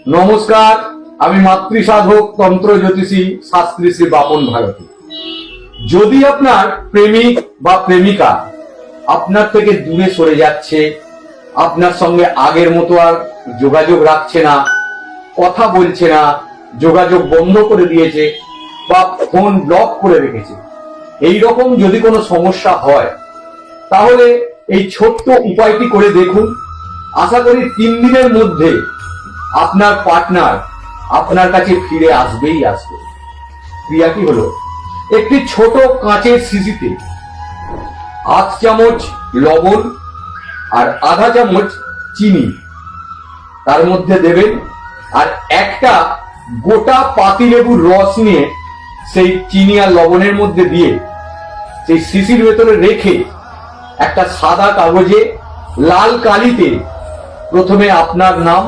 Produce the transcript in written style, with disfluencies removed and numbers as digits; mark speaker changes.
Speaker 1: নমস্কার, আমি মাতৃসাধক তন্ত্র জ্যোতিষী শাস্ত্রী শ্রী বাপন ভারতী। যদি আপনার প্রেমিক বা প্রেমিকা আপনার থেকে দূরে সরে যাচ্ছে, আপনার সঙ্গে আগের মতো আর যোগাযোগ রাখছে না, কথা বলছে না, যোগাযোগ বন্ধ করে দিয়েছে বা ফোন ব্লক করে রেখেছে, এই রকম যদি কোনো সমস্যা হয় তাহলে এই ছোট্ট উপায়টি করে দেখুন। আশা করি 3 দিনের মধ্যে আপনার পার্টনার আপনার কাছে ফিরে আসবেই আসবে। ক্রিয়াটি হলো, একটি ছোট কাঁচের শিশিতে 1/2 চামচ লবণ আর 1/2 চামচ চিনি তার মধ্যে দেবেন, আর একটা গোটা পাতিলেবুর রস নিয়ে সেই চিনি আর লবণের মধ্যে দিয়ে সেই শিশির ভেতরে রেখে একটা সাদা কাগজে লাল কালিতে প্রথমে আপনার নাম